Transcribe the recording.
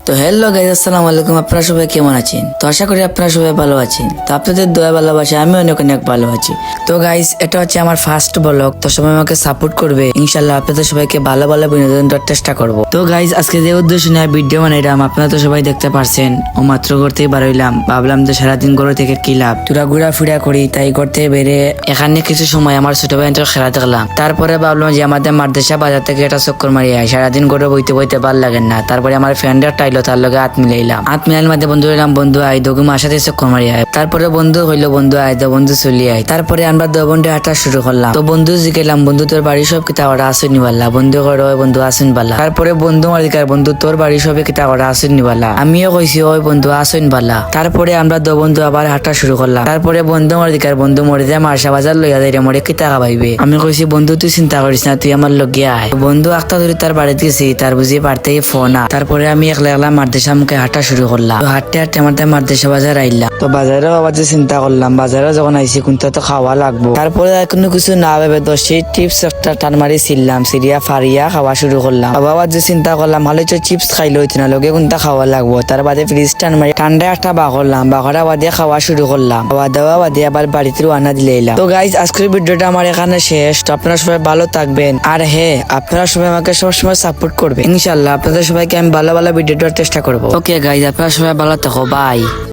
তো hello guys, আসসালামু আলাইকুম। আপনারা সবাই কেমন আছেন? তো আশা করি আপনারা সবাই ভালো আছেন। তো আপনাদের দোয়া ভালোবাসা আমি অনেক অনেক ভালো আছি। তো গাইস, এটা হচ্ছে আমার ফার্স্ট ব্লগ। তো সবাই আমাকে সাপোর্ট করবে ইনশাআল্লাহ। আপনাদের সবাইকে ভালো ভালো বিনোদন দেওয়ার চেষ্টা করব। তো গাইস, আজকে যে উদ্দেশ্য নিয়ে ভিডিও বানাইলাম আপনারা তো সবাই দেখতে পারছেন। ও মাত্র ঘর থেকে বার হইলাম, ভাবলাম যে সারাদিন ঘর থেকে কি লাভ, তোরা ঘোরাফেরা করি, তাই করতে বেরে এখানে কিছু সময় আমার ছোট ভাই খেলা দেখলাম। তারপরে ভাবলাম যে আমাদের মাদ্রাসা বাজার থেকে একটা চক্কর মারি আয়, সারাদিন ঘরে বইতে বইতে ভালো লাগে না। তারপরে আমার ফ্রেন্ডের টাইলো, তার লগে হাত মিলাইলাম। হাত মিলাইল মাঝে বন্ধু হইলাম, বন্ধু আই দোকে মার সাথে চক্কর মারি আয়। তারপরে বন্ধু হইলো, বন্ধু আয় দো, বন্ধু চলি আয়। তারপরে আমরা দো বন্ধু হাঁটা শুরু করলাম। তো বন্ধু জিজ্ঞাসলাম, বন্ধু তোর বাড়ি সব কিতা করা আসেন নিবাল্লা? বন্ধু করে ওই বন্ধু আসেন বালা। তারপরে বন্ধু আমার দিকে, বন্ধু তোর বাড়ি সবে কিতা করা আসেন নিবাল্লা? আমিও কইছি ওই বন্ধু আসেন বালা। তারপরে আমরা দো বন্ধু আবার হাঁটা শুরু করলাম। তারপরে বন্ধু আমার দিকে, বন্ধু মরে যায় মার্শা বাজার লইয়া যাই মরে কিতা খাবাইবে। আমি কইছি বন্ধু তুই চিন্তা করিস না, তুই আমার লগে আয়। বন্ধু আখতা ধরে তার বাড়িতে গেছি, তার বুঝি পারতেই ফোন। তারপরে আমি একলা একলা মাদ্রাসা মুখে হাঁটা শুরু করলাম। তো হাঁটতে হাঁটতে আমার মাদ্রাসা বাজার আইলাম। তো বাজারেও আবার যে চিন্তা করলাম, বাজারে যখন আইসি কোনটা তো খাওয়া লাগবো। তারপরে আর কোনো কিছু না ভেবে 10 চিপস একটা টান মারি ছিললাম, সিরিয়া ফারিয়া খাওয়া শুরু করলাম। আবার যে চিন্তা করলাম ভালো চিপস খাইলো হইতো না, লগে কোনটা খাওয়া লাগবো। তার বাদে ফ্রিজ টান মারি ঠান্ডা একটা বাকরলাম, বাকরা বাদে খাওয়া শুরু করলাম। খাওয়া দাওয়া বাদে আবার বাড়িতে রান্না দিলে এলাম। তো গাইজ, আজকের ভিডিওটা আমার এখানে শেষ। তো আপনারা সবাই ভালো থাকবেন, আর হ্যাঁ আপনারা সবাই আমাকে সবসময় সাপোর্ট করবেন ইনশাল্লাহ। আপনাদের সবাইকে আমি ভালো ভালো ভিডিও দেওয়ার চেষ্টা করবো। ওকে গাইজ, আপনারা সবাই ভালো থাকো, বাই।